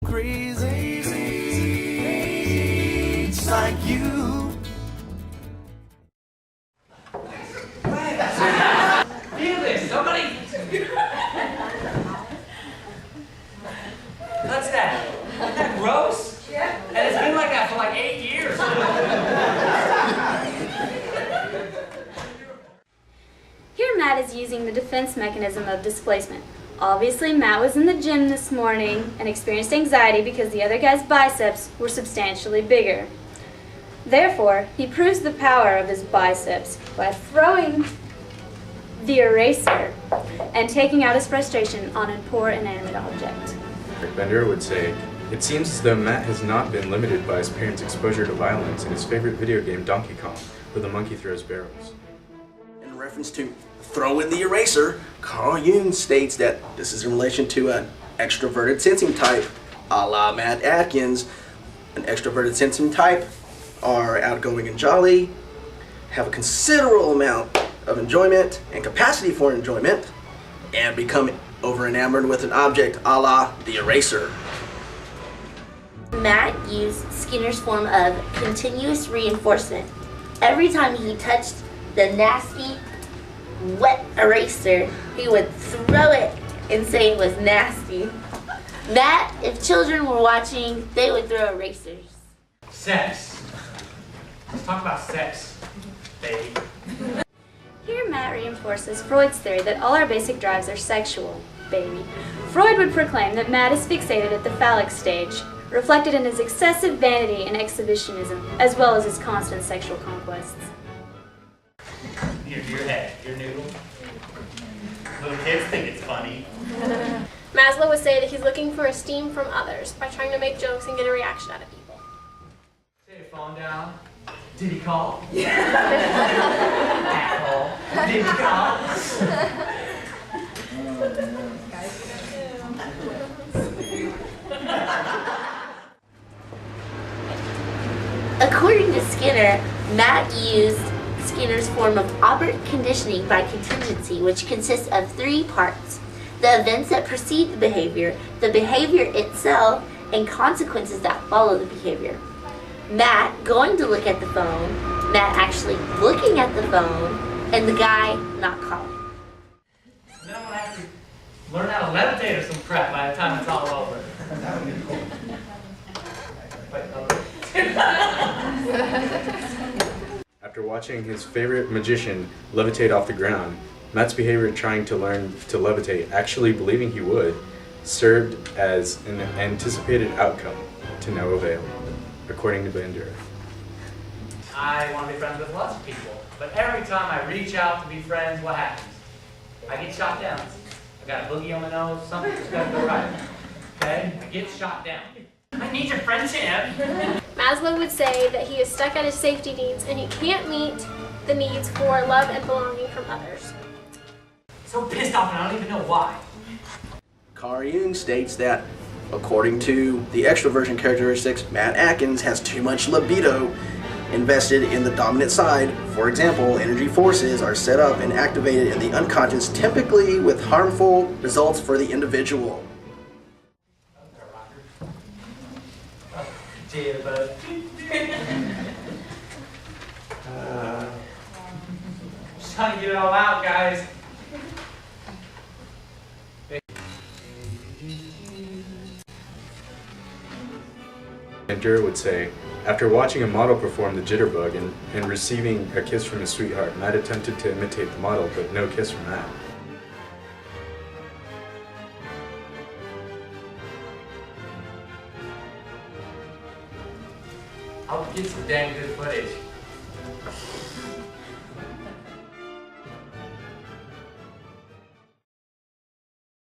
Crazy, it's like you. Feel this, somebody. What's that? Isn't that gross? Yeah. And it's been like that for like 8 years. Here Matt is using the defense mechanism of displacement. Obviously, Matt was in the gym this morning and experienced anxiety because the other guy's biceps were substantially bigger. Therefore, he proves the power of his biceps by throwing the eraser and taking out his frustration on a poor inanimate object. Bender would say, "It seems as though Matt has not been limited by his parents' exposure to violence in his favorite video game Donkey Kong, where the monkey throws barrels." In reference to throw in the eraser, Carl Jung states that this is in relation to an extroverted sensing type, a la Matt Atkins. An extroverted sensing type are outgoing and jolly, have a considerable amount of enjoyment and capacity for enjoyment, and become over enamored with an object a la the eraser. Matt used Skinner's form of continuous reinforcement. Every time he touched the nasty, wet eraser, he would throw it and say it was nasty. Matt, if children were watching, they would throw erasers. Sex. Let's talk about sex, baby. Here Matt reinforces Freud's theory that all our basic drives are sexual, baby. Freud would proclaim that Matt is fixated at the phallic stage, reflected in his excessive vanity and exhibitionism, as well as his constant sexual conquests. Your head, your noodle. Little kids think it's funny. Maslow would say that he's looking for esteem from others by trying to make jokes and get a reaction out of people. Set your phone down. Did he call? Yeah. Asshole. Did he call? According to Skinner, Matt used Skinner's form of operant conditioning by contingency, which consists of 3 parts: the events that precede the behavior itself, and consequences that follow the behavior. Matt going to look at the phone, Matt actually looking at the phone, and the guy not calling. Then I'm gonna have to learn how to levitate or some crap by the time it's all over. After watching his favorite magician levitate off the ground, Matt's behavior trying to learn to levitate, actually believing he would, served as an anticipated outcome to no avail, according to Bender. I want to be friends with lots of people, but every time I reach out to be friends, what happens? I get shot down. I got a boogie on my nose, something's gonna go right. Okay? I get shot down. I need your friendship. Maslow would say that he is stuck at his safety needs and he can't meet the needs for love and belonging from others. So pissed off and I don't even know why. Carl Jung states that, according to the extroversion characteristics, Matt Atkins has too much libido invested in the dominant side. For example, energy forces are set up and activated in the unconscious, typically with harmful results for the individual. Jitterbug. Just trying to get it all out, guys. Bender would say, after watching a model perform the jitterbug and receiving a kiss from his sweetheart, Matt attempted to imitate the model, but no kiss from Matt. I'll get some damn good footage.